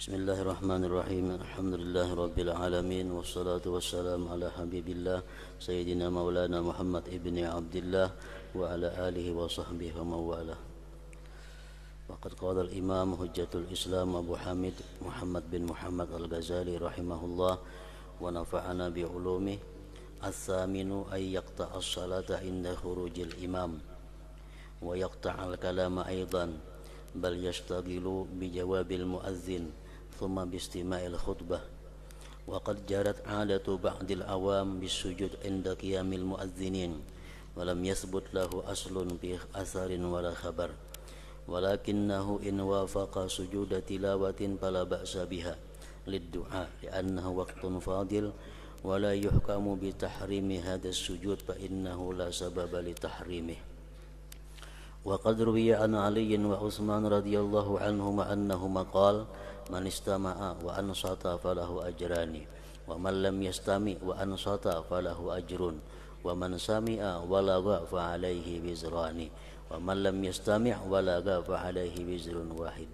Bismillahirrahmanirrahim. Alhamdulillahirabbil alamin wassalatu wassalamu ala habibillah sayyidina maulana Muhammad ibni Abdullah wa ala alihi wa sahbihi wa mawala. Waqad qala al-imam hujjatul Islam Abu Hamid Muhammad bin Muhammad al-Ghazali rahimahullah wa nafa'ana bi ulumih. As-saminu ay yaqta'a as-salata inda khurujil imam wa yaqta'a al-kalama aidan bal yashtaghilu bi jawabil muazzin thumma bistima'il khutbah wa qad jarat 'adatu ba'dil awam bisujud inda qiyamil muazzinin wa lam yathbut lahu aslun bi atharin wala khabar walakinnahu in wafaqa sujuda tilawatin fala ba'sa biha lid-du'a li'annahu waqtun fadil wa la yuhkamu bi tahrimi hadha as-sujud fa innahu la sababa li tahrimihi. وقد روي عن علي وعثمان رضي الله عنهما أنهما قال من استمع وأنصت فله أجران ومن لم يستمع وأنصت فله أجر ومن سمع ولغ فعليه وزران ومن لم يستمع ولغ فعليه وزر واحد.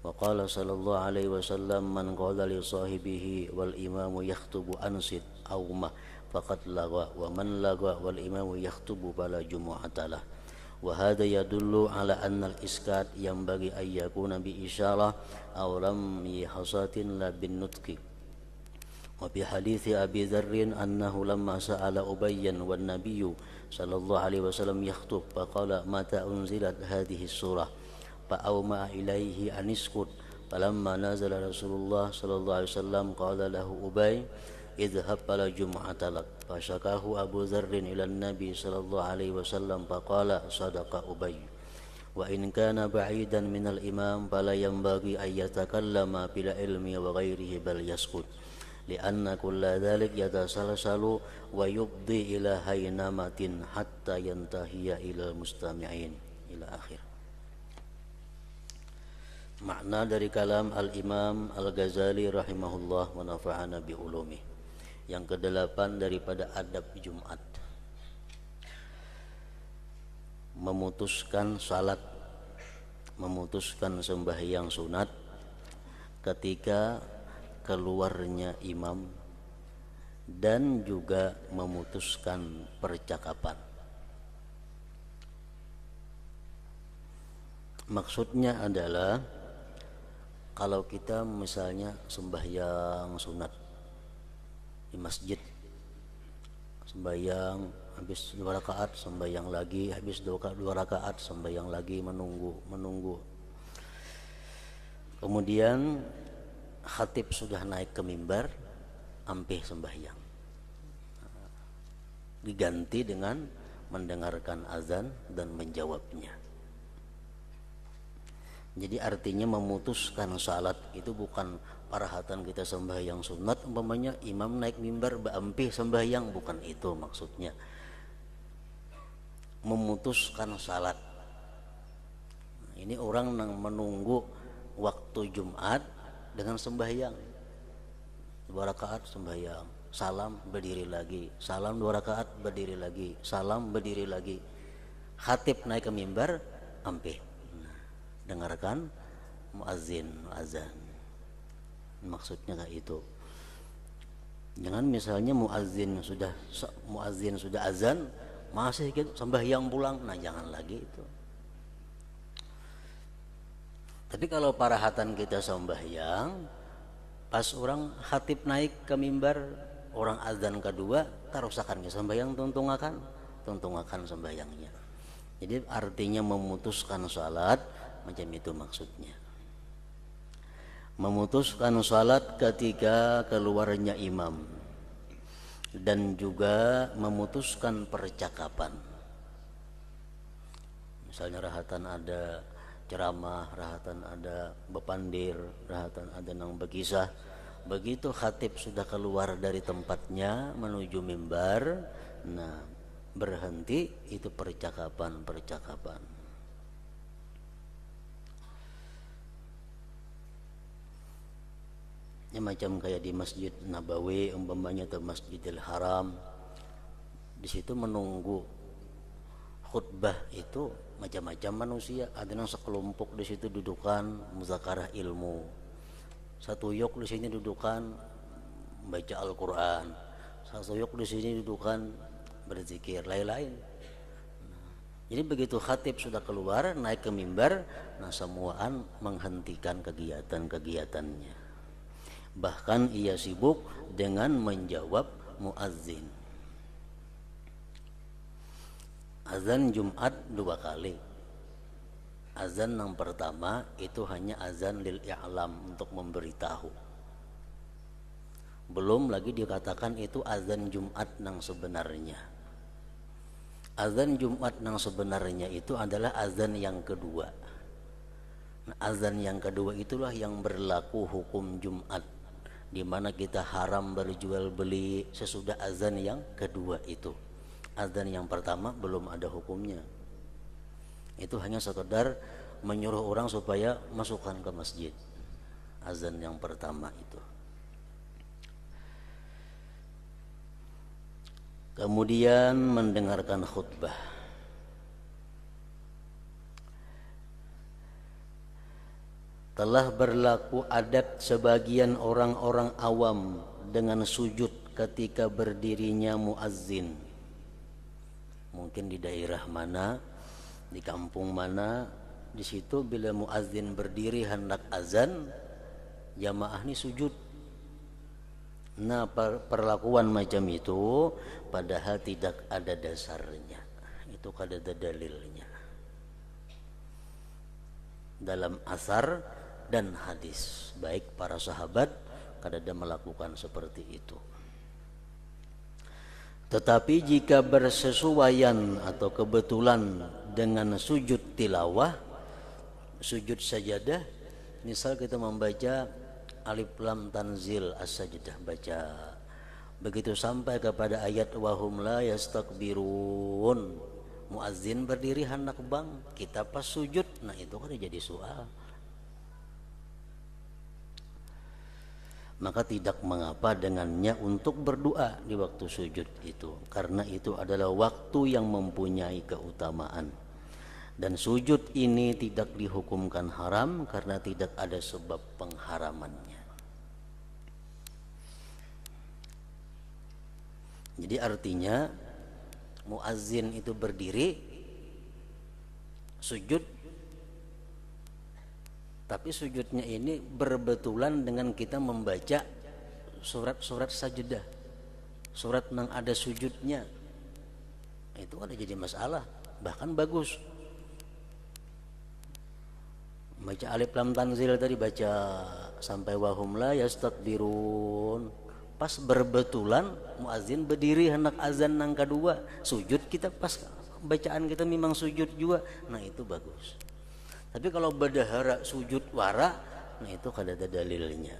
وقال صلى الله عليه وسلم من قال لصاحبه والإمام يخطب أنصت أو ما فقد لغى ومن لغى والإمام يخطب فلا جمعة له. وهذا يدل على أن الإسكات ينبغي أن يكون بإشارة أو رمي حصاة لا بالنطق. وفي حديث أبي ذر أنه لما سأل أبيا والنبي صلى الله عليه وسلم يخطب فقال متى أنزلت هذه السورة فأومأ إليه أن اسكت فلما نزل رسول الله صلى الله عليه وسلم قال له أبي اذهب فلا جمعة لك فشكاه أبو ذر إلى النبي صلى الله عليه وسلم فقال صدق أبي وإن كان بعيدا من الإمام فلا ينبغي أن يتكلم بالعلم وغيره بل يسكت لأن كل ذلك يتسلسل ويفضي إلى هينمة حتى ينتهي إلى المستمعين إلى آخر. Makna dari kalam Al-Imam Al-Ghazali rahimahullah wa nafa'ana bi ulumih. Yang kedelapan daripada adab Jumat, memutuskan salat, memutuskan sembahyang sunat ketika keluarnya imam dan juga memutuskan percakapan. Maksudnya adalah kalau kita misalnya sembahyang sunat di masjid, sembahyang habis 2 rakaat, sembahyang lagi habis 2 rakaat, sembahyang lagi, menunggu. Kemudian khatib sudah naik ke mimbar, ampih sembahyang. Diganti dengan mendengarkan azan dan menjawabnya. Jadi artinya memutuskan salat itu bukan parahatan kita sembahyang sunat umpamanya imam naik mimbar baampih sembahyang, bukan itu maksudnya. Memutuskan salat. Ini orang menunggu waktu Jumat dengan sembahyang 2 rakaat sembahyang, salam berdiri lagi, salam 2 rakaat berdiri lagi, salam berdiri lagi. Khatib naik ke mimbar, ampih. Dengarkan muazzin azan. Maksudnya kayak itu. Jangan misalnya muazzin sudah azan masih gitu sembahyang pulang, nah jangan lagi itu. Tapi kalau parahatan kita sembahyang pas orang khatib naik ke mimbar, orang azan kedua tarusakan ke sembahyang tuntungakan sembahyangnya. Jadi artinya memutuskan salat macam itu maksudnya. Memutuskan salat ketika keluarnya imam dan juga memutuskan percakapan. Misalnya rahatan ada ceramah, rahatan ada bepandir, rahatan ada nang berkisah. Begitu khatib sudah keluar dari tempatnya menuju mimbar, nah berhenti itu percakapan. Ya, macam kayak di Masjid Nabawi umpamanya atau Masjidil Haram, di situ menunggu khutbah itu macam-macam manusia. Ada yang sekelompok di situ dudukan muzakarah ilmu, Satu yok di sini dudukan baca Al-Quran, satu yok di sini dudukan berzikir, lain-lain. Jadi begitu khatib sudah keluar naik ke mimbar, nah semuaan menghentikan kegiatan-kegiatannya. Bahkan ia sibuk dengan menjawab muazzin. Azan Jumat 2 kali. Azan yang pertama itu hanya azan lil i'lam, untuk memberitahu. Belum lagi dikatakan itu azan Jumat yang sebenarnya. Azan Jumat yang sebenarnya itu adalah azan yang kedua. Nah, azan yang kedua itulah yang berlaku hukum Jumat, di mana kita haram berjual beli sesudah azan yang kedua itu. Azan yang pertama belum ada hukumnya. Itu hanya sekedar menyuruh orang supaya masukkan ke masjid. Azan yang pertama itu. Kemudian mendengarkan khutbah. Telah berlaku adat sebagian orang-orang awam dengan sujud ketika berdirinya muazzin. Mungkin di daerah mana, di kampung mana, di situ bila muazzin berdiri hendak azan, jamaah ini sujud. Nah, perlakuan macam itu padahal tidak ada dasarnya. Itu kada ada dalilnya dalam asar dan hadis, baik para sahabat kada ada melakukan seperti itu. Tetapi jika bersesuaian atau kebetulan dengan sujud tilawah, sujud sajadah, misal kita membaca Alif Lam Tanzil As-Sajdah, baca begitu sampai kepada ayat wahum la yastakbirun, muazzin berdiri hendak bang, kita pas sujud, nah itu kan jadi soal. Maka tidak mengapa dengannya untuk berdoa di waktu sujud itu, karena itu adalah waktu yang mempunyai keutamaan. Dan sujud ini tidak dihukumkan haram karena tidak ada sebab pengharamannya. Jadi artinya muazzin itu berdiri sujud, tapi sujudnya ini berbetulan dengan kita membaca surat-surat sajadah, surat yang ada sujudnya. Itu ada jadi masalah, bahkan bagus. Baca Alif Lam Tanzil tadi, baca sampai wahum la yastakbirun, pas berbetulan muazzin berdiri hendak azan yang kedua, sujud kita pas bacaan kita memang sujud juga, nah itu bagus. Tapi kalau berdahara sujud wara, nah itu kada ada dalilnya.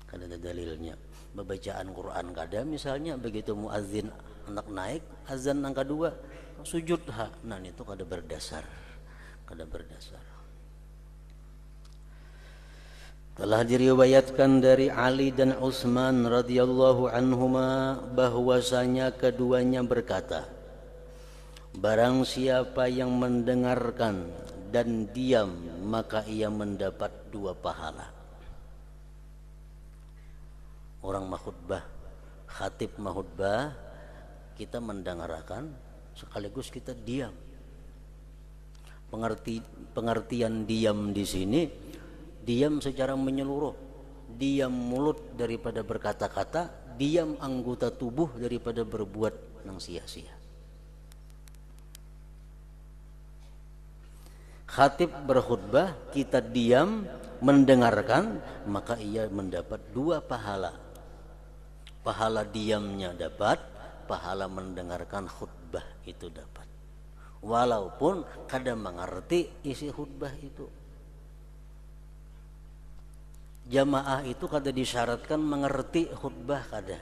Kada ada dalilnya. Bacaan Quran kada, misalnya begitu muazzin hendak naik azan yang kedua sujud, nah itu kada berdasar. Kada berdasar. Telah diriwayatkan dari Ali dan Utsman radhiyallahu anhuma bahwasanya keduanya berkata, barang siapa yang mendengarkan dan diam maka ia mendapat 2 pahala. Orang mahutbah, khatib mahutbah, kita mendengarkan sekaligus kita diam. Pengertian diam di sini, diam secara menyeluruh, diam mulut daripada berkata-kata, diam anggota tubuh daripada berbuat yang sia-sia. Khatib berkhutbah, kita diam mendengarkan, maka ia mendapat 2 pahala. Pahala diamnya dapat, pahala mendengarkan khutbah itu dapat. Walaupun kadang mengerti isi khutbah itu. Jamaah itu kada disyaratkan mengerti khutbah, kada.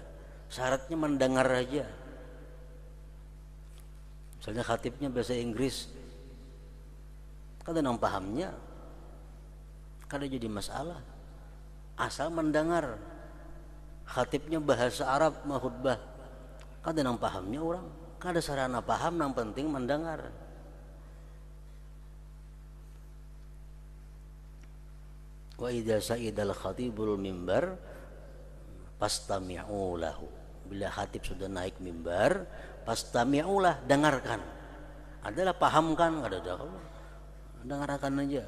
Syaratnya mendengar aja. Misalnya khatibnya bahasa Inggris, kada nang pahamnya, kada jadi masalah. Asal mendengar. Khatibnya bahasa Arab mah khutbah, kada nang pahamnya orang. Kada sarana paham, yang penting mendengar. Wa idza sa'idal khatibul mimbar fastami'u lahu. Bila khatib sudah naik mimbar, fastami'u lah, dengarkan. Adalah pahamkan, ada dengarkan aja.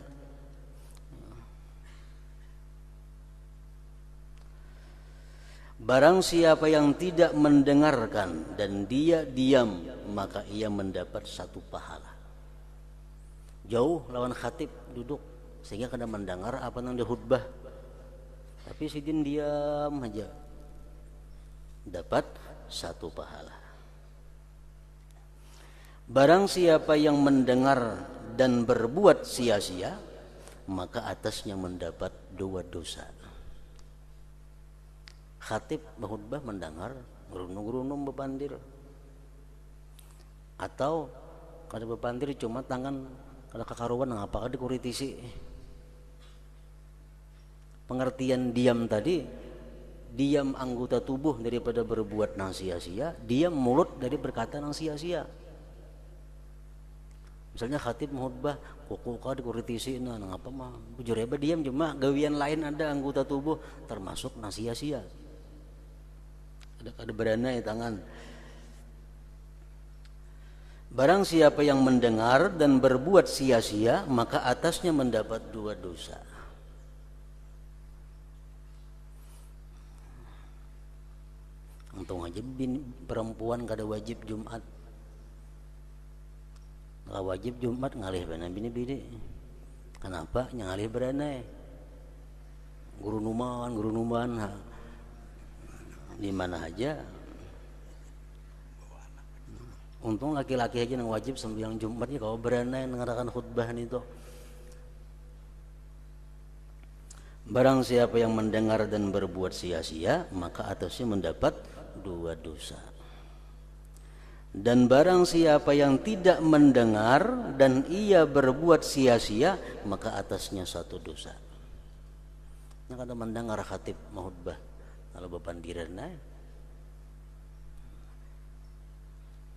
Barang siapa yang tidak mendengarkan dan dia diam, maka ia mendapat satu pahala. Jauh lawan khatib duduk sehingga kena mendengar apa yang dihutbah, tapi sidin diam aja, dapat satu pahala. Barang siapa yang mendengar dan berbuat sia-sia, maka atasnya mendapat 2 dosa. Khatib berkhutbah mendengar, gerunung-gerunung bepandir, atau kada bepandir cuma tangan kada kakaruan ngapa dikuritisi. Pengertian diam tadi, diam anggota tubuh daripada berbuat nang sia-sia, diam mulut dari berkata nang sia-sia. Misalnya khatib menghutbah, kuku kau dikuritisi, nah ngapa mah bujur heba diam, cuma gawian lain ada anggota tubuh termasuk nang sia-sia. Ada beranai tangan. Barang siapa yang mendengar dan berbuat sia-sia, maka atasnya mendapat 2 dosa. Untung aja perempuan kada wajib Jumat. Kalau wajib Jumat ngalih beranai bini-bini. Kenapa? Ngalih beranai. Guru numan di mana aja. Untung laki-laki aja yang wajib sembahyang Jumatnya kalau beranai mengarahkan khutbah itu. Barang siapa yang mendengar dan berbuat sia-sia, maka atasnya mendapat 2 dosa. Dan barang siapa yang tidak mendengar dan ia berbuat sia-sia, maka atasnya 1 dosa. Nah, kada mendengar khatib mahutbah kalau bepandiran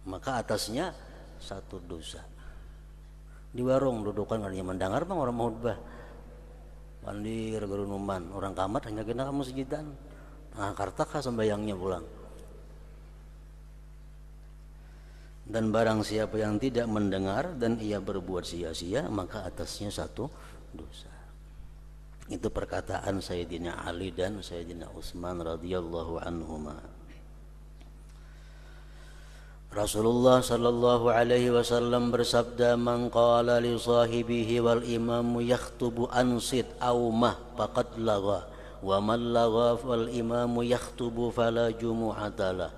maka atasnya 1 dosa. Di warung dudukan kada mendengar bang orang mahutbah, pandir gerunuman, orang kamar hanya kena kamu sejidan, tengah kartaka sembayangnya pulang. Dan barang siapa yang tidak mendengar dan ia berbuat sia-sia, maka atasnya 1 dosa. Itu perkataan Sayyidina Ali dan Sayyidina Utsman radhiyallahu anhuma. Rasulullah sallallahu alaihi wasallam bersabda, "Man qala li sahibihi wal imamu yakhtubu ansit aw mah faqad lagha, wa man lagha wal imamu yakhtubu fala jumu'ata lah."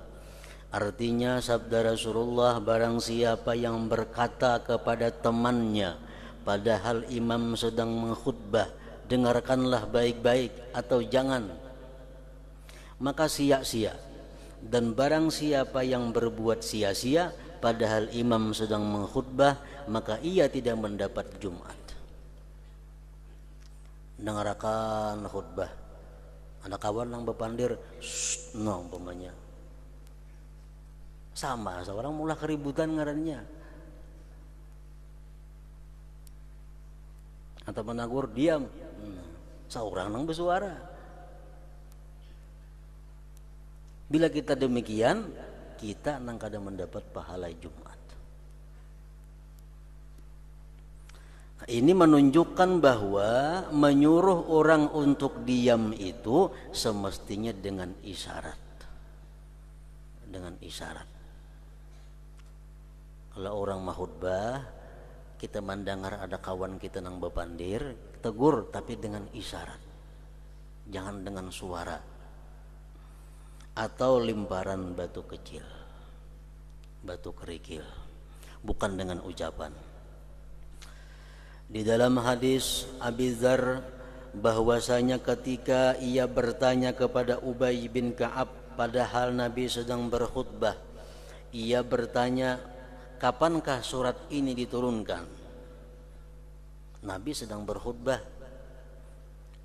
Artinya sabda Rasulullah, barang siapa yang berkata kepada temannya padahal imam sedang mengkhutbah, dengarkanlah baik-baik atau jangan, maka sia-sia. Dan barang siapa yang berbuat sia-sia padahal imam sedang mengkhutbah, maka ia tidak mendapat Jumat. Dengarkan khutbah, ada kawan yang bepandir, no umpamanya, sama seorang mulai keributan ngarannya, atau menagur diam, seorang nang bersuara. Bila kita demikian, kita nang kada mendapat pahala Jumat. Ini menunjukkan bahwa menyuruh orang untuk diam itu semestinya dengan isyarat. Dengan isyarat. Kalau orang mahutbah, kita mendengar ada kawan kita nang bepandir, tegur tapi dengan isyarat, jangan dengan suara atau limparan batu kecil, batu kerikil, bukan dengan ucapan. Di dalam hadis Abi Dzar bahwasanya ketika ia bertanya kepada Ubay bin Ka'ab padahal Nabi sedang berkhutbah, ia bertanya, kapankah surat ini diturunkan? Nabi sedang berkhutbah.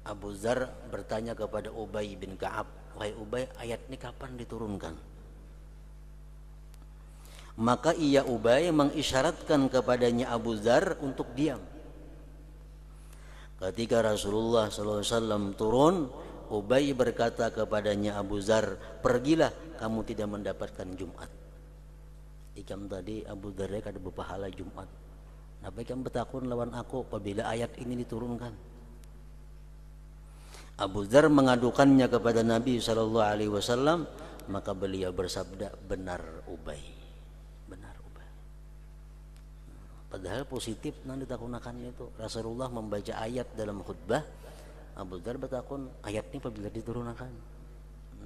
Abu Dzar bertanya kepada Ubay bin Ka'ab, wahai Ubay, ayat ini kapan diturunkan? Maka ia Ubay mengisyaratkan kepadanya Abu Dzar untuk diam. Ketika Rasulullah SAW turun, Ubay berkata kepadanya Abu Dzar, pergilah, kamu tidak mendapatkan Jumat. Ikam tadi Abu Dzar kada berpahala Jumat. Napa ikam bertakun lawan aku apabila ayat ini diturunkan? Abu Dzar mengadukannya kepada Nabi SAW, maka beliau bersabda, benar Ubay, benar Ubay. Padahal positif nang ditakunakannya itu. Rasulullah membaca ayat dalam khutbah, Abu Dzar bertakun, ayat ini apabila diturunkan.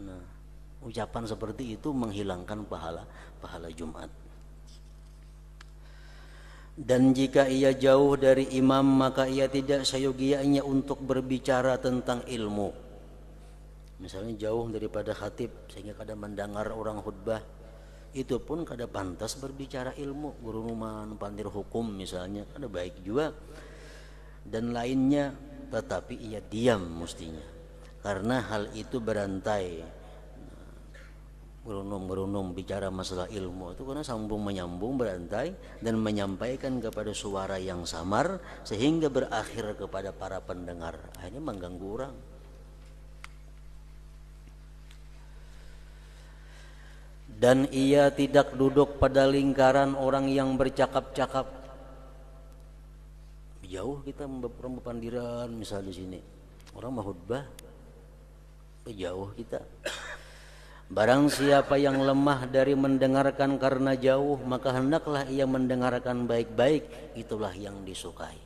Nah, ucapan seperti itu menghilangkan pahala Jumat. Dan jika ia jauh dari imam, maka ia tidak seyogianya untuk berbicara tentang ilmu. Misalnya jauh daripada khatib sehingga kada mendengar orang khutbah, itu pun kada pantas berbicara ilmu. Guru rumah pandir hukum misalnya, kada baik juga. Dan lainnya, tetapi ia diam mestinya, karena hal itu berantai. Berunung bicara masalah ilmu itu karena sambung menyambung berantai dan menyampaikan kepada suara yang samar sehingga berakhir kepada para pendengar, akhirnya mengganggu orang. Dan ia tidak duduk pada lingkaran orang yang bercakap-cakap. Jauh kita orang berpandiran misal di sini, orang mau khutbah, jauh kita. Barang siapa yang lemah dari mendengarkan karena jauh, maka hendaklah ia mendengarkan baik-baik, itulah yang disukai.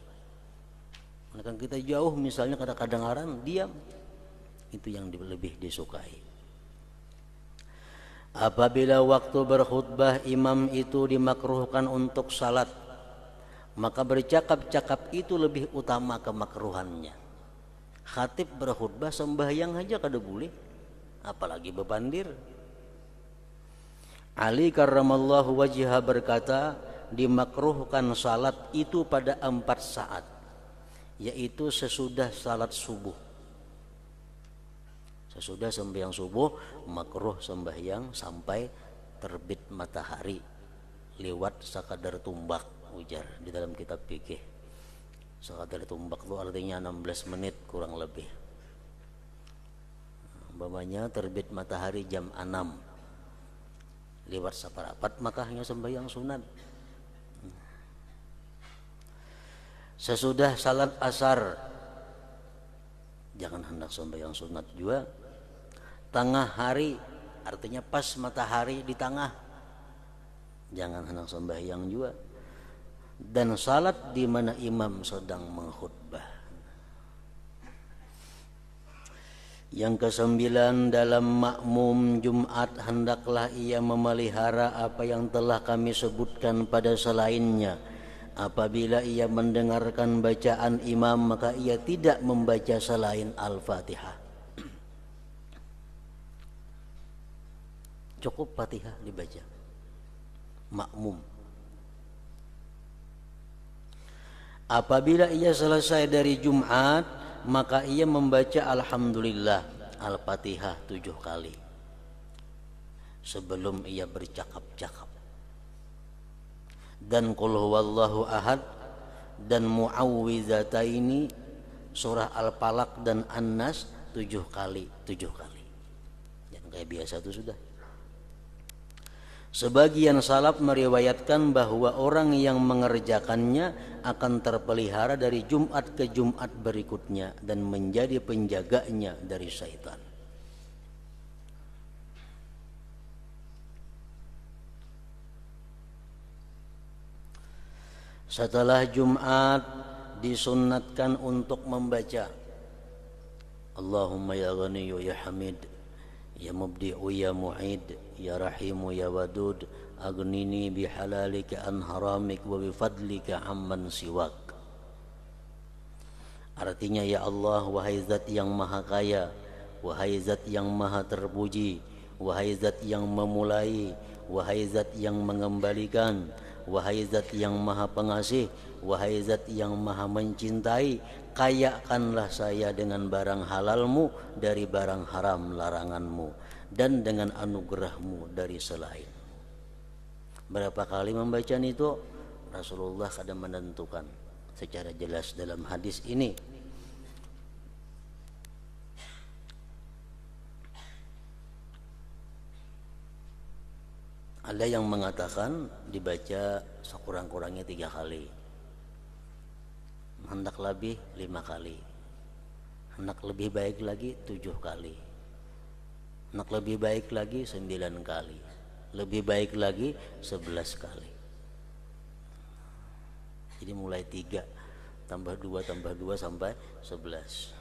Karena kita jauh misalnya kadang-kadang diam, itu yang lebih disukai. Apabila waktu berkhutbah imam itu dimakruhkan untuk salat, maka bercakap-cakap itu lebih utama kemakruhannya. Khatib berkhutbah sembahyang aja kada boleh, apalagi bepandir. Ali karramallahu wajhah berkata, dimakruhkan salat itu pada 4 saat, yaitu sesudah salat subuh. Sesudah sembahyang subuh makruh sembahyang sampai terbit matahari lewat sakadar tumbak, ujar di dalam kitab fikih. Sakadar tumbak itu artinya 16 menit kurang lebih. Umpamanya terbit matahari jam 6 lewat saparapat, maka hanya sembahyang sunat. Sesudah salat asar jangan hendak sembahyang sunat juga. Tengah hari artinya pas matahari di tengah, jangan hendak sembahyang juga. Dan salat di mana imam sedang mengkhutbah. Yang ke-9, dalam makmum Jumat hendaklah ia memelihara apa yang telah kami sebutkan pada selainnya. Apabila ia mendengarkan bacaan imam, maka ia tidak membaca selain Al-Fatihah. Cukup Fatihah dibaca makmum. Apabila ia selesai dari Jumat, maka ia membaca Alhamdulillah Al-Fatihah 7 kali sebelum ia bercakap-cakap. Dan Qul huwallahu ahad dan Mu'awwizataini surah Al-Falaq dan An-Nas 7 kali. Jangan kayak biasa itu sudah. Sebagian salaf meriwayatkan bahwa orang yang mengerjakannya akan terpelihara dari Jumat ke Jumat berikutnya dan menjadi penjaganya dari syaitan. Setelah Jumat disunnatkan untuk membaca Allahumma ya Ghaniyu ya Hamid, ya Mubdi'u ya Mu'id, ya Rahimu ya Wadud, aghnini bihalalika an haramik wa bifadlika amman siwak. Artinya, ya Allah, wahai zat yang maha kaya, wahai zat yang maha terpuji, wahai zat yang memulai, wahai zat yang mengembalikan, wahai zat yang maha pengasih, wahai zat yang maha mencintai, kayakanlah saya dengan barang halalmu dari barang haram laranganmu, dan dengan anugerahmu dari selain. Berapa kali membaca itu Rasulullah kadang menentukan secara jelas dalam hadis ini. Ada yang mengatakan dibaca sekurang-kurangnya 3 kali, hendak lebih 5 kali, hendak lebih baik lagi 7 kali, hendak lebih baik lagi 9 kali, lebih baik lagi 11 kali. Jadi mulai 3 tambah 2 sampai 11.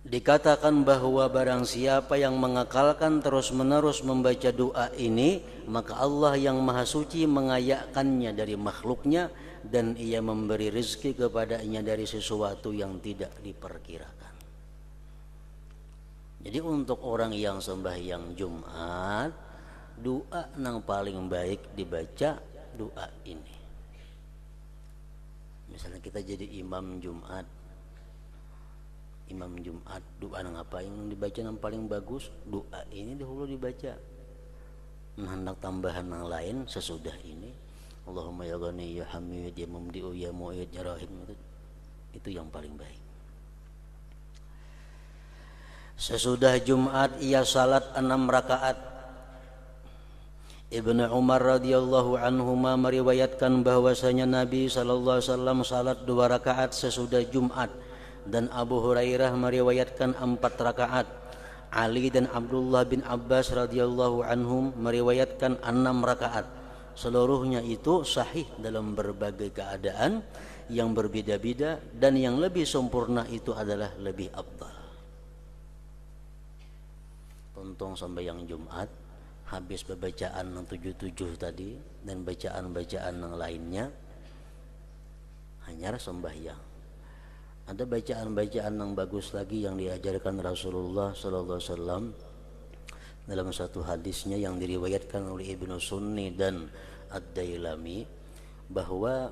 Dikatakan bahwa barang siapa yang mengakalkan terus-menerus membaca doa ini, maka Allah yang Maha Suci mengayakkannya dari makhluknya dan ia memberi rezeki kepadanya dari sesuatu yang tidak diperkirakan. Jadi untuk orang yang sembahyang Jumat, doa yang paling baik dibaca doa ini. Misalnya kita jadi imam Jumat, doa nang apa yang dibaca yang paling bagus, doa ini dahulu dibaca. Hendak tambahan yang lain sesudah ini, Allahumma ya Ghani ya Hamid ya Mumdi'u ya Mu'id ya Rahim, itu yang paling baik. Sesudah Jumat ia salat 6 rakaat. Ibnu Umar radhiyallahu anhuma meriwayatkan bahwasanya Nabi sallallahu alaihi wasallam salat 2 rakaat sesudah Jumat, dan Abu Hurairah meriwayatkan 4 rakaat. Ali dan Abdullah bin Abbas radhiyallahu anhum meriwayatkan 6 rakaat. Seluruhnya itu sahih dalam berbagai keadaan yang berbeda-beda, dan yang lebih sempurna itu adalah lebih afdal. Untung sembahyang Jumat habis bacaan yang 77 tadi dan bacaan-bacaan yang lainnya, hanya sembahyang. Ada bacaan-bacaan yang bagus lagi yang diajarkan Rasulullah sallallahu alaihi wasallam dalam satu hadisnya yang diriwayatkan oleh Ibnu Sunni dan Ad-Dailami, bahwa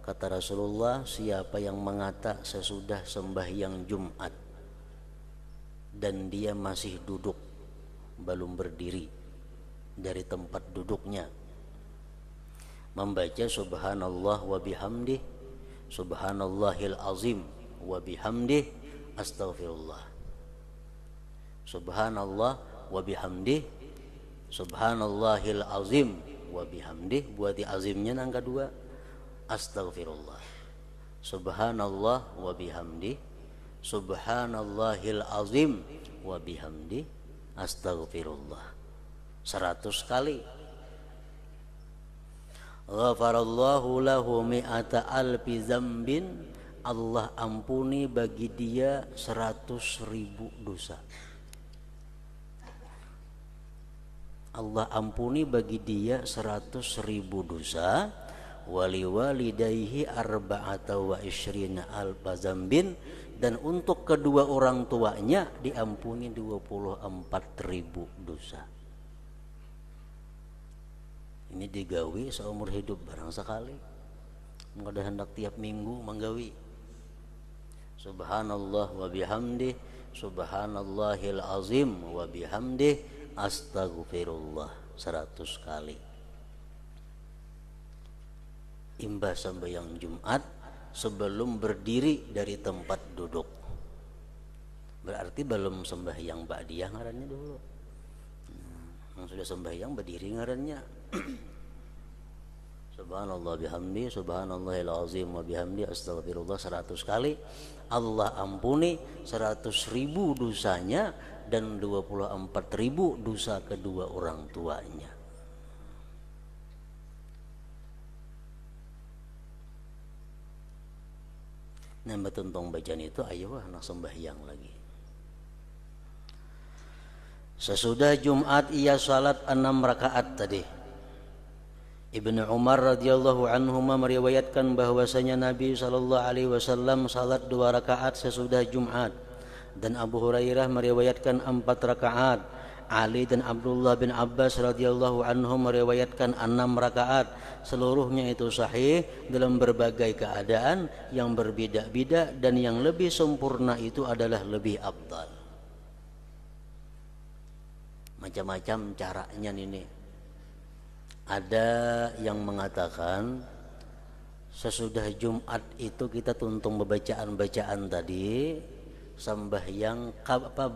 kata Rasulullah, siapa yang mengata sesudah sembahyang Jumat dan dia masih duduk, belum berdiri dari tempat duduknya, membaca subhanallah wa bihamdih, subhanallahil azim wa bihamdih, astaghfirullah, subhanallah wa bihamdih, subhanallahil azim wa bihamdih, buat di azimnya yang kedua astaghfirullah, subhanallah wa bihamdih, subhanallahil azim wa bihamdih, astaghfirullah 100 kali. Ghafarallahu lahu mi'ata alfi zambin, Allah ampuni bagi dia 100.000 dosa. Allah ampuni bagi dia 100.000 dosa. Wali walidayhi arba'ata wa ishrina alfa zambin, dan untuk kedua orang tuanya diampuni 24.000 dosa. Ini digawi seumur hidup barang sekali, mengada hendak tiap minggu menggawi subhanallah wa bihamdih, subhanallahil azim wa bihamdih, astaghfirullah 100 kali. Imbas sembahyang Jumat sebelum berdiri dari tempat duduk, berarti belum sembahyang ba'diyah ngarannya dulu. Yang sudah sembahyang berdiri ngarannya subhanallah bihamdi, subhanallahil azim wa bihamdi, astaghfirullah 100 kali. Allah ampuni 100.000 dosanya dan 24.000 dosa kedua orang tuanya. Nah, betentong bacaan itu ayo anak sembahyang lagi. Sesudah Jumat ia salat 6 rakaat tadi. Ibnu Umar radhiyallahu anhuma meriwayatkan bahwasanya Nabi sallallahu alaihi wasallam salat 2 rakaat sesudah Jumat, dan Abu Hurairah meriwayatkan 4 rakaat. Ali dan Abdullah bin Abbas radhiyallahu anhum meriwayatkan 6 rakaat. Seluruhnya itu sahih dalam berbagai keadaan yang berbeda-beda, dan yang lebih sempurna itu adalah lebih afdal. Macam-macam caranya ini. Ada yang mengatakan sesudah Jumat itu kita tuntung bacaan-bacaan tadi, sembahyang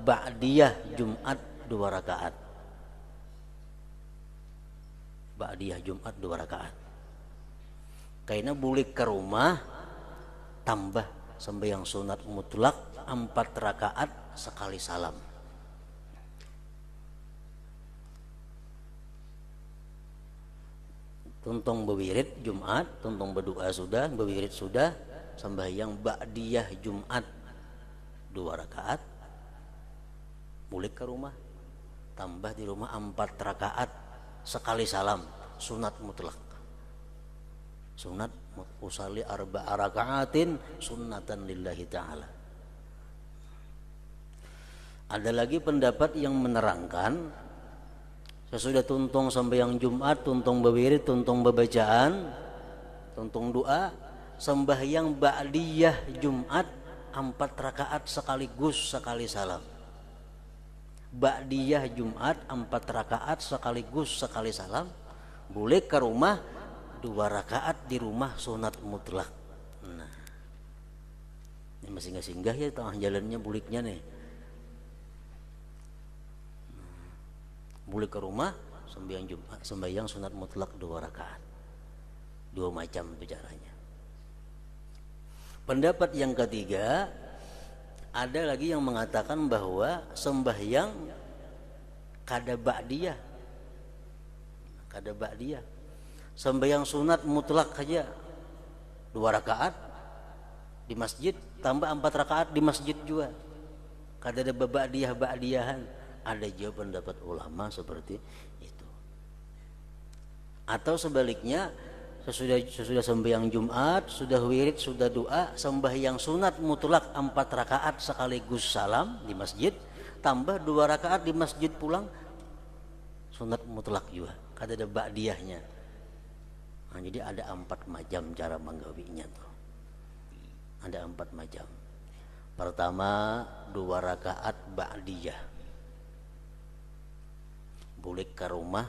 ba'diyah Jumat 2 rakaat. Ba'diyah Jumat 2 rakaat. Karena bulik ke rumah tambah sembahyang sunat mutlak 4 rakaat sekali salam. Tuntung bewirid Jumat, tuntung berdoa sudah, bewirid sudah, sembahyang ba'diyah Jumat 2 rakaat, bulik ke rumah, tambah di rumah 4 rakaat sekali salam, sunat mutlak. Sunat usalli 4 rakaatin sunnatan lillahi ta'ala. Ada lagi pendapat yang menerangkan sesudah tuntung sembahyang Jumat, tuntung bewirid, tuntung bebacaan, tuntung doa, sembahyang ba'diyah Jumat 4 rakaat sekaligus sekali salam. Ba'diyah Jumat 4 rakaat sekaligus sekali salam, boleh ke rumah 2 rakaat di rumah sunat mutlak. Nah, ini masih nggak singgah ya tengah jalannya buliknya nih. Boleh ke rumah sembahyang Jumat, sembahyang sunat mutlak 2 rakaat. 2 macam itu caranya. Pendapat yang ketiga, ada lagi yang mengatakan bahwa sembahyang kada ba'diyah. Kada ba'diyah. Sembahyang sunat mutlak saja 2 rakaat di masjid, tambah 4 rakaat di masjid juga. Kada ada ba'diyah-ba'diyahan. Ada juga pendapat ulama seperti itu. Atau sebaliknya, sesudah sembahyang Jumat, sudah wirid, sudah doa, sembahyang sunat mutlak 4 rakaat sekaligus salam di masjid, tambah 2 rakaat di masjid pulang, sunat mutlak juga. Kada ada ba'diyahnya. Nah, jadi ada 4 macam cara menggawinya tuh. Ada 4 macam. Pertama, 2 rakaat ba'diyah. Boleh ke rumah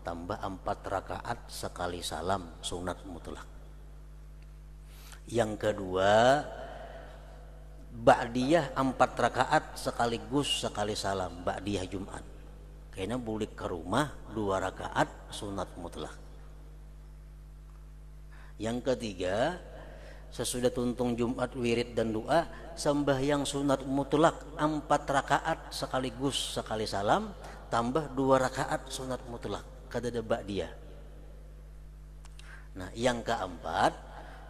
tambah 4 rakaat sekali salam, sunat mutlak. Yang kedua, ba'diyah 4 rakaat sekaligus sekali salam, ba'diyah Jumat. Karena boleh ke rumah 2 rakaat sunat mutlak. Yang ketiga, sesudah tuntung Jumat wirid dan doa, sembahyang sunat mutlak 4 rakaat sekaligus sekali salam, tambah 2 rakaat sunat mutlak, kada ada ba'diyah. Nah, yang keempat,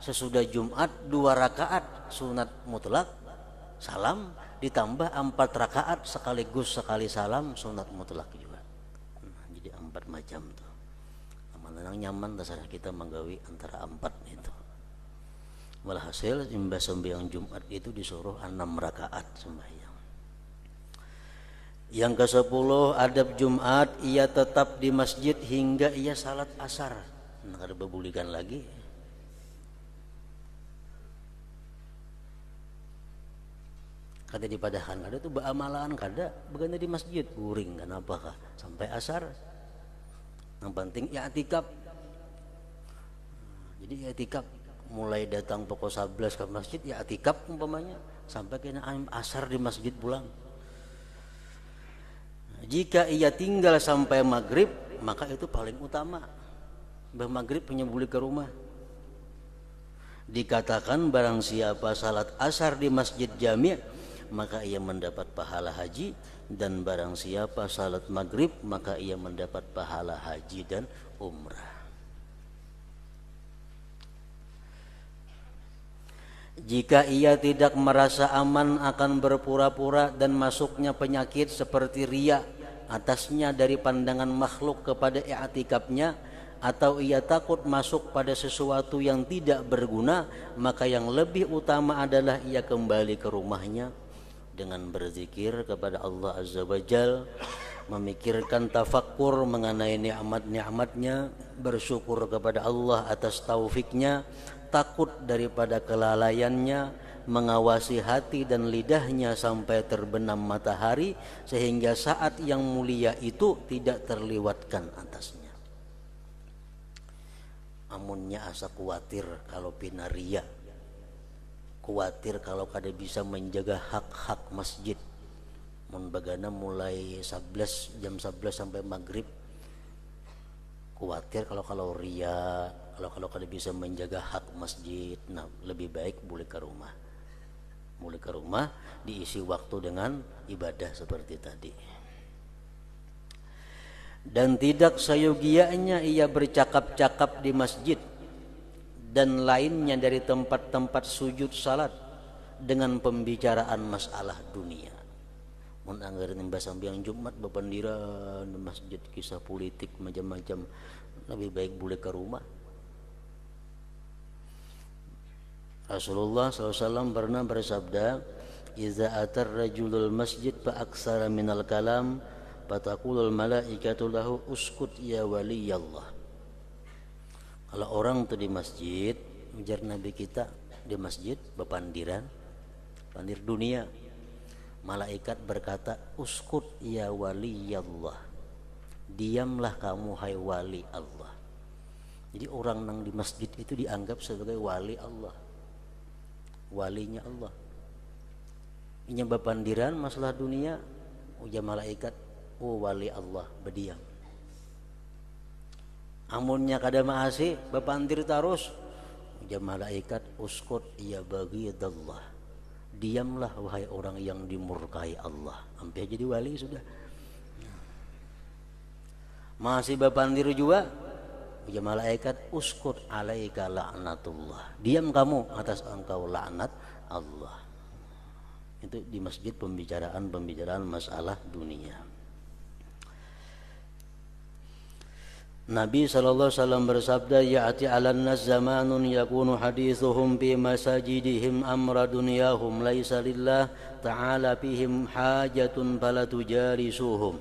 sesudah Jumat 2 rakaat sunat mutlak salam, ditambah 4 rakaat sekaligus sekali salam, sunat mutlak juga. Nah, jadi 4 macam tuh. Mana nyaman dasar kita menggawi antara 4 itu. Walhasil imbas sembahyang Jumat itu disuruh 6 rakaat sembahyang. Yang ke-10, adab Jumat, ia tetap di masjid hingga ia salat asar. Nah, ada bebulikan lagi. Kada dipadahkan, kada itu beamalan, kada begana di masjid, guring kenapa kah sampai asar. Yang penting i'tikaf. Jadi i'tikaf mulai datang pukul 11 ke masjid, i'tikaf umpamanya sampai kena asar di masjid pulang. Jika ia tinggal sampai maghrib, maka itu paling utama. Maghrib punya boleh ke rumah. Dikatakan barang siapa salat asar di masjid jami', maka ia mendapat pahala haji, dan barang siapa salat maghrib, maka ia mendapat pahala haji dan umrah. Jika ia tidak merasa aman akan berpura-pura dan masuknya penyakit seperti riya atasnya dari pandangan makhluk kepada i'tikafnya, atau ia takut masuk pada sesuatu yang tidak berguna, maka yang lebih utama adalah ia kembali ke rumahnya dengan berzikir kepada Allah Azza wa Jalla, memikirkan tafakkur mengenai nikmat-nikmatnya, bersyukur kepada Allah atas taufiknya, takut daripada kelalaiannya, mengawasi hati dan lidahnya sampai terbenam matahari, sehingga saat yang mulia itu tidak terlewatkan atasnya. amunnya asa kuatir kalau pinaria, kuatir kalau kada bisa menjaga hak-hak masjid. Mun bagana mulai 11 jam 11 sampai maghrib, kuatir kalau ria, kalau kada bisa menjaga hak masjid. Nah, lebih baik boleh ke rumah. Boleh ke rumah diisi waktu dengan ibadah seperti tadi. Dan tidak sayogianya ia bercakap-cakap di masjid dan lainnya dari tempat-tempat sujud salat dengan pembicaraan masalah dunia. Mun anggaran mbah sambiang Jumat bepandiran di masjid kisah politik macam-macam, lebih baik boleh ke rumah. Rasulullah SAW pernah bersabda, "Iza atar rajulul masjid fa aksara minal kalam fataqulul malaikatu lahu uskut ya waliyallah." Kalau orang tuh di masjid, ujar Nabi kita, di masjid bepandiran, pandir dunia, malaikat berkata, uskut ya waliyallah, diamlah kamu hai wali Allah. Jadi orang nang di masjid itu dianggap sebagai wali Allah, walinya Allah. Inya bepandiran masalah dunia, ujar malaikat, oh wali Allah berdiam. Amunnya kada maasi bepandir terus, ujar malaikat, uskut ya baghidallah, diamlah wahai orang yang dimurkai Allah. Sampai jadi wali sudah. Masih bepandir juga, ujar malaikat, uskut alaika la'natullah, diam kamu atas engkau laknat Allah. Itu di masjid pembicaraan masalah dunia. Nabi SAW bersabda, ya'ti 'alan nas zamanun yakunu hadithuhum fi masajidihim amra dunyahum laisa lillah ta'ala fihim hajatun fala tujarisuhum.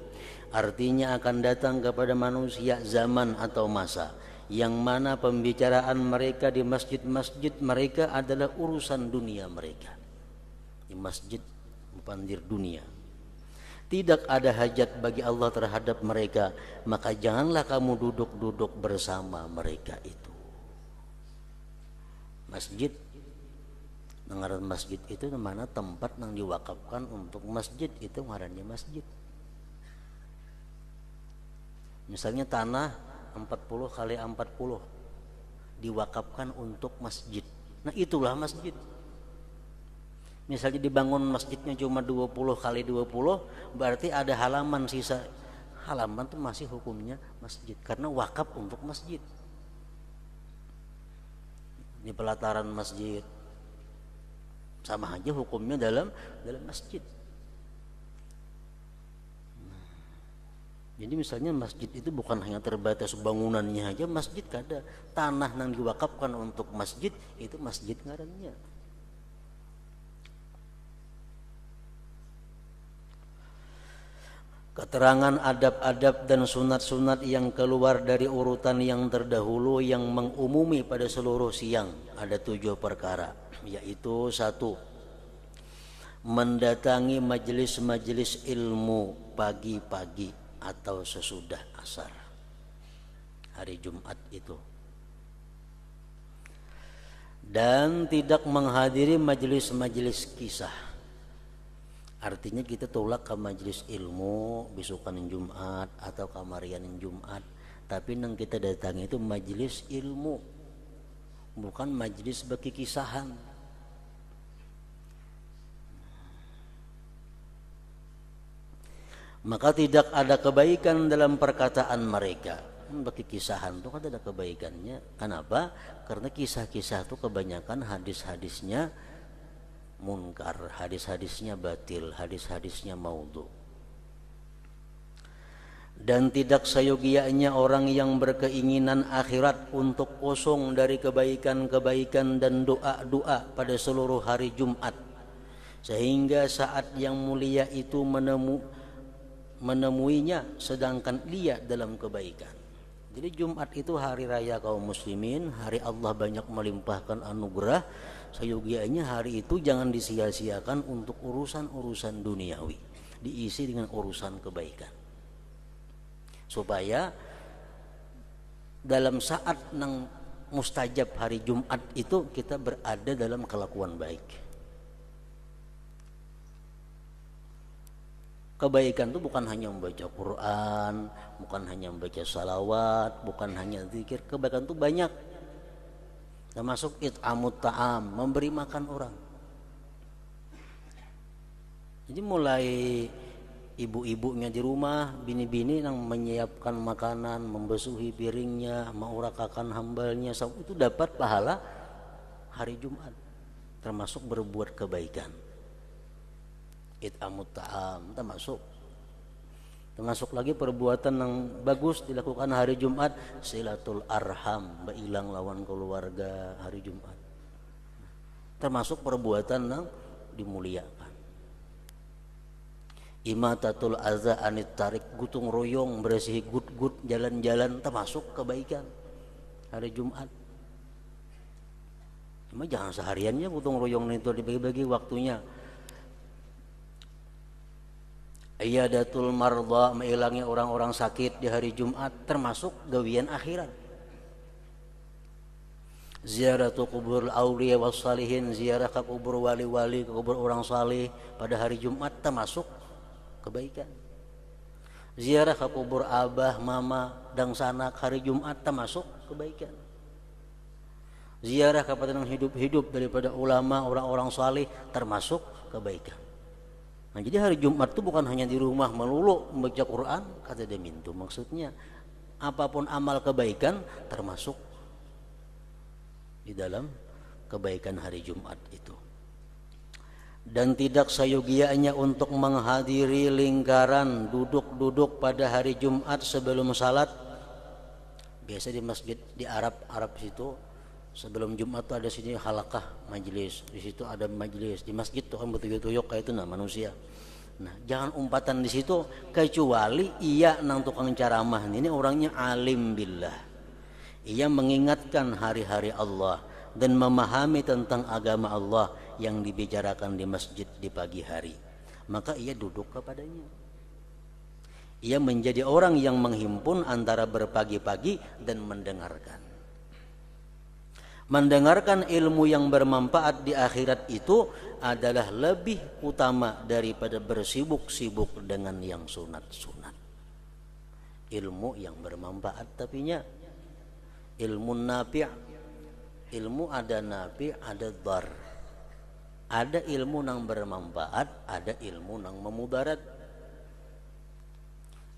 Artinya akan datang kepada manusia zaman atau masa yang mana pembicaraan mereka di masjid-masjid mereka adalah urusan dunia mereka. Di masjid pandir dunia, tidak ada hajat bagi Allah terhadap mereka, maka janganlah kamu duduk-duduk bersama mereka itu. Masjid, ngaran masjid itu mana tempat yang diwakafkan untuk masjid, itu ngarannya masjid. Misalnya tanah 40 kali 40 diwakafkan untuk masjid, nah itulah masjid. Misalnya dibangun masjidnya cuma 20 kali 20, berarti ada halaman, sisa halaman itu masih hukumnya masjid karena wakaf untuk masjid. Di pelataran masjid sama aja hukumnya dalam masjid. Jadi misalnya masjid itu bukan hanya terbatas bangunannya aja, masjid kada, tanah yang diwakafkan untuk masjid itu masjid ngarannya. Keterangan adab-adab dan sunat-sunat yang keluar dari urutan yang terdahulu yang mengumumi pada seluruh siang ada 7 perkara, yaitu 1. Mendatangi majelis-majelis ilmu pagi-pagi atau sesudah asar hari Jumat itu, dan tidak menghadiri majelis-majelis kisah. Artinya kita tolak ke majelis ilmu besokan Jumat atau kamarian Jumat, tapi yang kita datangi itu majelis ilmu, bukan majelis bagi kisahan. Maka tidak ada kebaikan dalam perkataan mereka. Bagi kisahan itu kan ada kebaikannya. Kenapa? Karena kisah-kisah itu kebanyakan hadis-hadisnya munkar, hadis-hadisnya batil, hadis-hadisnya maudhu. Dan tidak sayogianya orang yang berkeinginan akhirat untuk kosong dari kebaikan-kebaikan dan doa-doa pada seluruh hari Jumat, sehingga saat yang mulia itu menemuinya sedangkan dia dalam kebaikan. Jadi Jumat itu hari raya kaum muslimin, hari Allah banyak melimpahkan anugerah. Sayogianya hari itu jangan disia-siakan untuk urusan-urusan duniawi, diisi dengan urusan kebaikan, supaya dalam saat nang mustajab hari Jumat itu kita berada dalam kelakuan baik. Kebaikan itu bukan hanya membaca Quran, bukan hanya membaca salawat, bukan hanya zikir. Kebaikan itu banyak. Termasuk it'amut ta'am, memberi makan orang. Jadi mulai ibu-ibunya di rumah, bini-bini yang menyiapkan makanan, membesuhi piringnya, mengurakakan hambalnya, itu dapat pahala hari Jumat. Termasuk berbuat kebaikan. It'amut ta'am termasuk lagi perbuatan yang bagus dilakukan hari Jumat, silatul arham, bailang lawan keluarga hari Jumat. Termasuk perbuatan yang dimuliakan. Imatatul aza anit tarik, gotong royong, bersihi gut-gut jalan-jalan, termasuk kebaikan hari Jumat. Cuma jangan sehariannya gotong royong itu dibagi-bagi waktunya. Iyadatul marda, mengilangi orang-orang sakit di hari Jumat, termasuk gawian akhirat. Ziaratu kubur auliya was salihin, ziarah ke kubur wali-wali, ke kubur orang salih pada hari Jumat, termasuk kebaikan. Ziarah ke kubur abah, mama, dan sanak hari Jumat, termasuk kebaikan. Ziarah kepada yang hidup-hidup daripada ulama, orang-orang salih, termasuk kebaikan. Nah, jadi hari Jumat itu bukan hanya di rumah melulu membaca Quran, kata Demintu. Maksudnya apapun amal kebaikan termasuk di dalam kebaikan hari Jumat itu. Dan tidak sayogianya untuk menghadiri lingkaran duduk-duduk pada hari Jumat sebelum salat. Biasa di masjid di Arab situ sebelum Jumat tuh ada sini halakah majelis, di situ ada majelis, di masjid tuh kan betuyuk-tuyuk kayak itu manusia. Nah, jangan umpatan di situ kecuali ia nang tukang ceramah ini orangnya alim billah. Ia mengingatkan hari-hari Allah dan memahami tentang agama Allah yang dibicarakan di masjid di pagi hari. Maka ia duduk kepadanya. Ia menjadi orang yang menghimpun antara berpagi-pagi dan mendengarkan. Mendengarkan ilmu yang bermanfaat di akhirat itu adalah lebih utama daripada bersibuk-sibuk dengan yang sunat-sunat. Ilmu yang bermanfaat tapinya ilmu nafi', ilmu ada nafi', ada dhar. Ada ilmu yang bermanfaat, ada ilmu yang memudarat.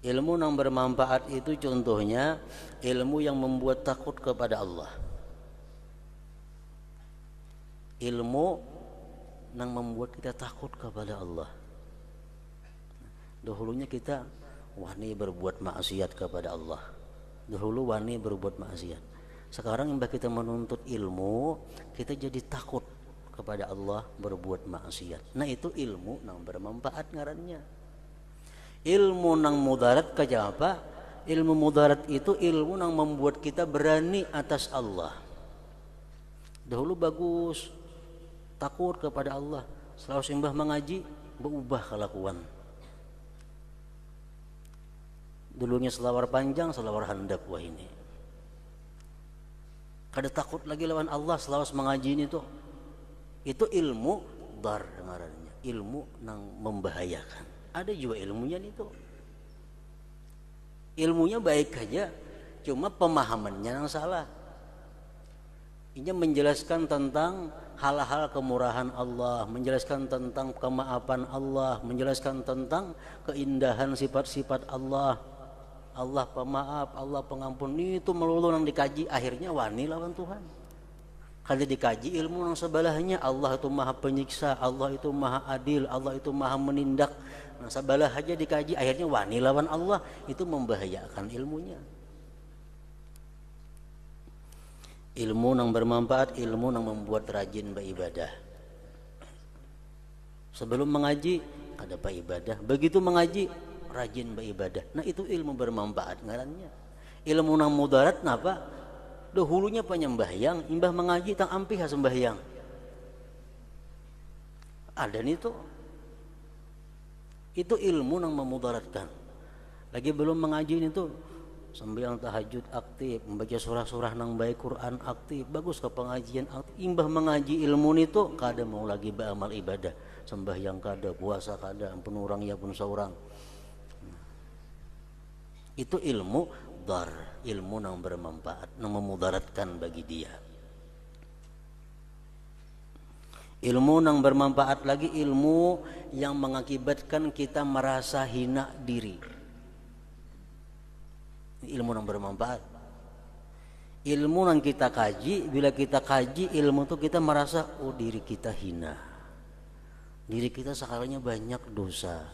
Ilmu yang bermanfaat itu contohnya ilmu yang membuat takut kepada Allah. Ilmu yang membuat kita takut kepada Allah. Dahulunya kita wani berbuat maksiat kepada Allah. Dahulu wani berbuat maksiat. Sekarang yang kita menuntut ilmu, kita jadi takut kepada Allah berbuat maksiat. Nah, itu ilmu yang bermanfaat ngarannya. Ilmu yang mudarat kayak apa? Ilmu mudarat itu ilmu yang membuat kita berani atas Allah. Dahulu bagus, takut kepada Allah, selalu sembah mengaji, berubah kelakuan. Dulunya selawar panjang, selawar handap, wah ini. Kada takut lagi lawan Allah, selalu mengaji ini tuh. Itu ilmu dar ngarannya, ilmu yang membahayakan. Ada juga ilmunya itu. Ilmunya baik aja, cuma pemahamannya yang salah. Ini menjelaskan tentang hal-hal kemurahan Allah, menjelaskan tentang kemaafan Allah, menjelaskan tentang keindahan sifat-sifat Allah. Allah pemaaf, Allah pengampun, itu melulu yang dikaji, akhirnya wani lawan Tuhan. Kalau dikaji ilmu yang sebelahnya, Allah itu maha penyiksa, Allah itu maha adil, Allah itu maha menindak. Nah, sebelah aja dikaji, akhirnya wani lawan Allah, itu membahayakan ilmunya. Ilmu yang bermanfaat, ilmu yang membuat rajin beribadah. Sebelum mengaji ada beribadah, begitu mengaji rajin beribadah. Nah, itu ilmu bermanfaat ngarannya. Ilmu yang mudarat napa? Dahulunya penyembahyang, imbah mengaji tang ampih sembahyang. Ada nih tuh. Itu ilmu yang memudaratkan. Lagi belum mengaji itu sembahyang tahajud aktif, membaca surah-surah nang baik Quran aktif, bagus ke pengajian aktif, imbah mengaji ilmu itu kada mau lagi beramal ibadah, sembahyang kada, puasa kada, ampun orang ya pun seorang. Itu ilmu dar, ilmu nang bermanfaat, nang memudaratkan bagi dia. Ilmu nang bermanfaat lagi, ilmu yang mengakibatkan kita merasa hina diri. Ilmu yang bermanfaat. Ilmu yang kita kaji, bila kita kaji ilmu itu kita merasa oh diri kita hina, diri kita sekalinya banyak dosa,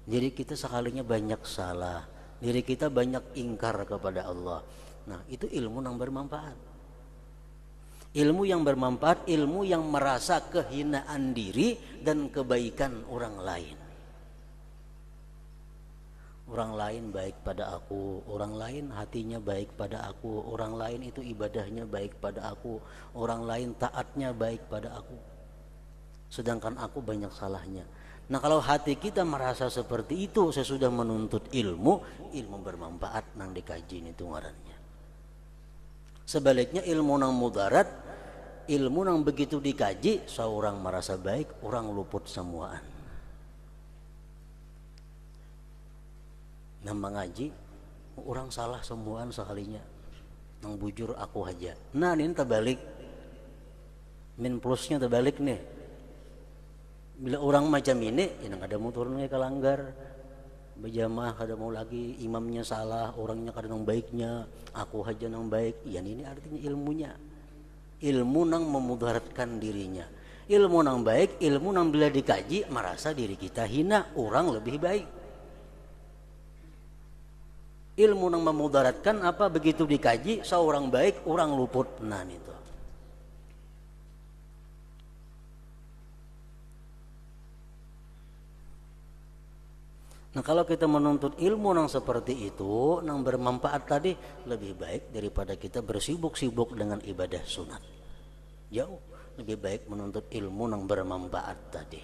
diri kita sekalinya banyak salah, diri kita banyak ingkar kepada Allah. Nah itu ilmu yang bermanfaat. Ilmu yang bermanfaat, ilmu yang merasa kehinaan diri dan kebaikan orang lain. Orang lain baik pada aku, orang lain hatinya baik pada aku, orang lain itu ibadahnya baik pada aku, orang lain taatnya baik pada aku, sedangkan aku banyak salahnya. Nah kalau hati kita merasa seperti itu sesudah menuntut ilmu, ilmu bermanfaat nang dikaji itu ngarannya. Sebaliknya ilmu nang mudarat, ilmu nang begitu dikaji seorang merasa baik, orang luput semuaan. Nah mengaji orang salah semuaan sekalinya, nang bujur aku aja. Nah ini terbalik, min plusnya terbalik nih. Bila orang macam ini, ya ada mau turunnya ke langgar, berjamaah kada mau lagi, imamnya salah, orangnya kada nang baiknya, aku aja nang baik. Ya ini artinya ilmunya, ilmu nang memudaratkan dirinya. Ilmu nang baik, ilmu nang bila dikaji merasa diri kita hina, orang lebih baik. Ilmu yang memudaratkan apa begitu dikaji seorang baik orang luput. Nah itu nah kalau kita menuntut ilmu yang seperti itu yang bermanfaat tadi, lebih baik daripada kita bersibuk-sibuk dengan ibadah sunat. Jauh lebih baik menuntut ilmu yang bermanfaat tadi.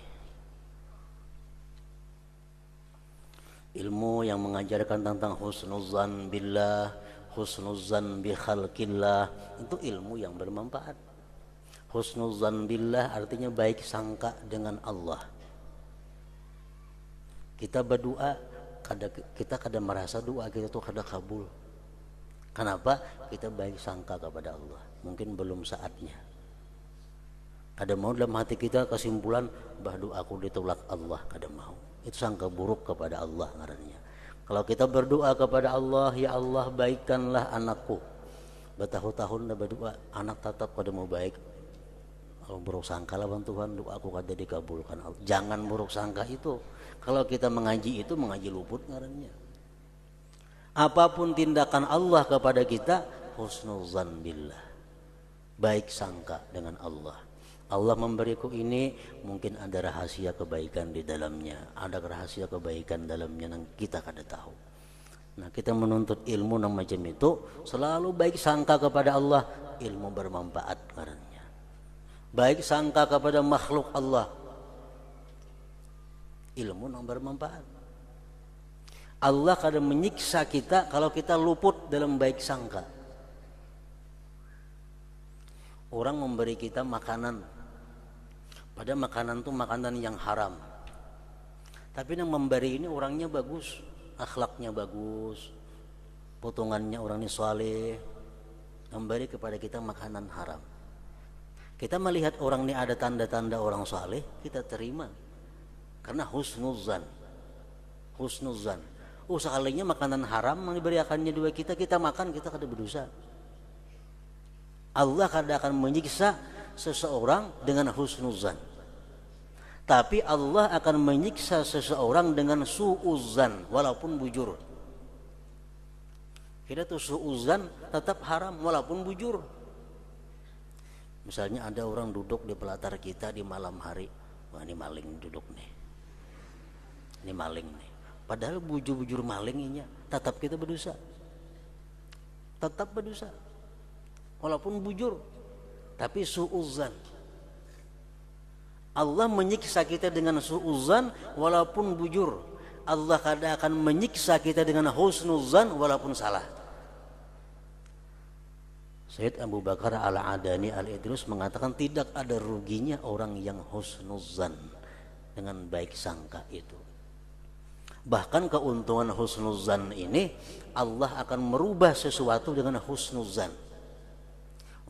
Ilmu yang mengajarkan tentang husnuzan billah, husnuzan bi khalqillah, itu ilmu yang bermanfaat. Husnuzan billah artinya baik sangka dengan Allah. Kita berdoa, kita kadang merasa doa kita tuh kada kabul. Kenapa? Kita baik sangka kepada Allah. Mungkin belum saatnya. Kada mau dalam hati kita kesimpulan bah doaku ditolak Allah, kada mau. Itu sangka buruk kepada Allah ngarannya. Kalau kita berdoa kepada Allah, ya Allah baikkanlah anakku, bertahun-tahun dah berdoa anak tetap kada mau baik, kalau buruk sangka lawan Tuhan doaku kada dikabulkan. Jangan buruk sangka itu. Kalau kita mengaji itu mengaji luput ngarannya. Apapun tindakan Allah kepada kita, husnuzan billah, baik sangka dengan Allah. Allah memberiku ini, mungkin ada rahasia kebaikan di dalamnya, ada rahasia kebaikan dalamnya yang kita kada tahu. Nah kita menuntut ilmu yang macam itu selalu baik sangka kepada Allah, ilmu bermanfaat karenanya. Baik sangka kepada makhluk Allah, ilmu yang bermanfaat. Allah kadang menyiksa kita kalau kita luput dalam baik sangka. Orang memberi kita makanan, pada makanan itu makanan yang haram, tapi yang memberi ini orangnya bagus, akhlaknya bagus, potongannya orang ini saleh, memberi kepada kita makanan haram. Kita melihat orang ini ada tanda-tanda orang saleh, kita terima karena husnuzan. Sekalinya makanan haram yang diberikannya dua kita makan, kita kada berdosa. Allah kada akan menyiksa seseorang dengan husnuzan, tapi Allah akan menyiksa seseorang dengan su'uzan walaupun bujur. Kita tuh su'uzan tetap haram walaupun bujur. Misalnya ada orang duduk di pelatar kita di malam hari, wah ini maling duduk nih, ini maling nih, padahal bujur-bujur malingnya tetap kita berdosa, tetap berdosa walaupun bujur, tapi su'uzan. Allah menyiksa kita dengan su'uzan walaupun bujur. Allah kadang akan menyiksa kita dengan husnuzan walaupun salah. Sayyid Abu Bakar Al-Adani Al-Idrus mengatakan tidak ada ruginya orang yang husnuzan, dengan baik sangka itu. Bahkan keuntungan husnuzan ini Allah akan merubah sesuatu dengan husnuzan.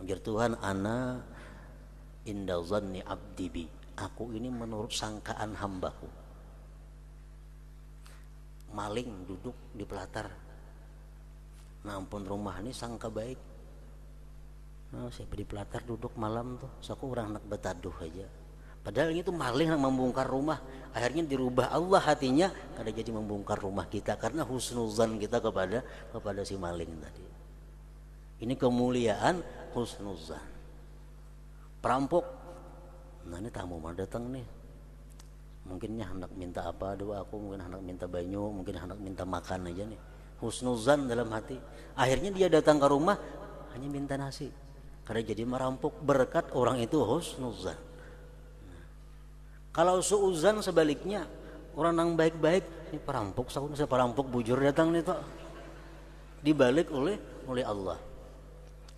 Menjadi Tuhan, ana inda zanni abdi bi, aku ini menurut sangkaan hambaku. Maling duduk di pelatar, nah ampun rumah ini sangka baik. Nah, saya di pelatar duduk malam tuh, saku orang nak betaduh aja. Padahal itu maling yang membongkar rumah. Akhirnya dirubah Allah hatinya, kada jadi membongkar rumah kita karena husnuzan kita kepada si maling tadi. Ini kemuliaan husnuzan. Perampok, nah ini tamu mah datang nih. Mungkinnya hendak minta apa doa aku, mungkin hendak minta banyu, mungkin hendak minta makan aja nih. Husnuzan dalam hati. Akhirnya dia datang ke rumah hanya minta nasi. Karena jadi merampok berkat orang itu husnuzan. Kalau suuzan sebaliknya, orang yang baik-baik, ini perampok, saya perampok bujur datang nih toh. Dibalik oleh Allah.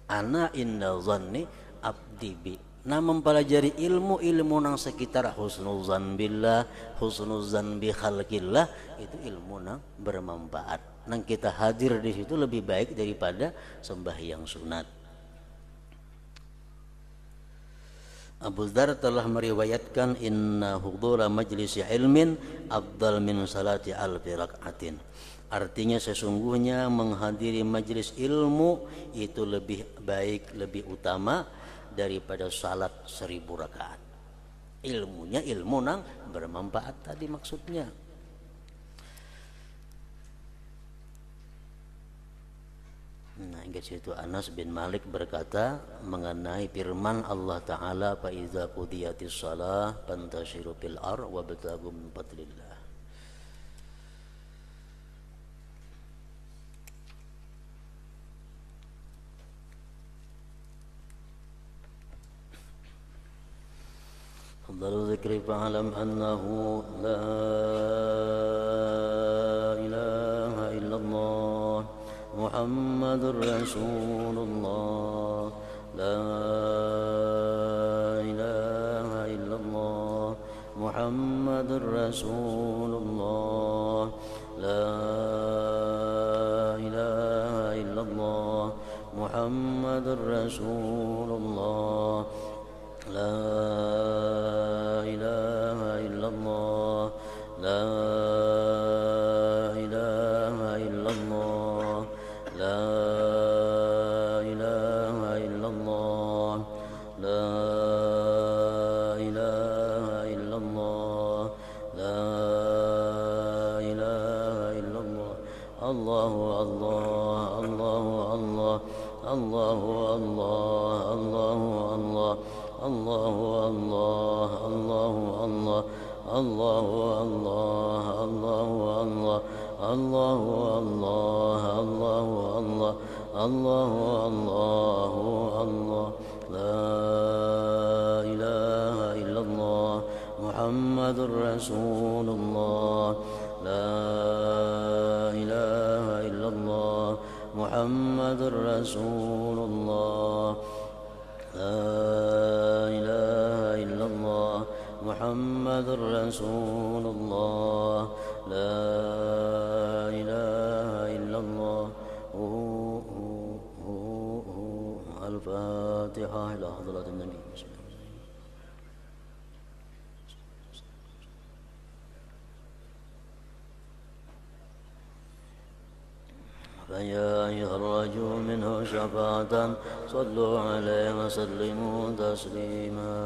Ana inna zanni abdi bi. Nah, mempelajari ilmu nang sekitar husnuzan billah, husnuzan bi khalqillah, itu ilmu nang bermanfaat. Nang kita hadir di situ lebih baik daripada sembahyang sunat. Abu Dzar telah meriwayatkan inna hudura majlis ilmin afdal min salati alfi rak'atin. Artinya sesungguhnya menghadiri majlis ilmu itu lebih baik, lebih utama daripada salat 1000 rakaat. Ilmunya ilmu nang bermanfaat tadi maksudnya. Nah, hingga situ Anas bin Malik berkata mengenai firman Allah Ta'ala, fa iza qudiyatis shalah fantashiru fil ardh wabtaghu min fadlillah. Afdalu dzikri fa'lam annahu la ilaha illallah Muhammadur Rasulullah, la ilaha illallah Muhammadur Rasulullah, la ilaha illallah Muhammadur Rasulullah, la ilaha illallah, la ilaha illallah, la ilaha illallah, la ilaha illallah, la ilaha illallah. Allahu Allah, Allahu Allah, Allahu Allah, Allahu Allah, Allahu Allah, Allahu Allah, Allahu Allah, Allahu Allah, Allahu Allah, Allahu Allah, Allahu Allah, la ilaha illallah Muhammadur Rasulullah, la ilaha illallah Muhammadur Rasulullah, la ilaha illallah Muhammadur Rasulullah, la ilaha illallah. Al-Fatihah ila hadratin Nabi. فيا أيها الرجل منه شفاعة صلوا عليه وسلموا تسليما.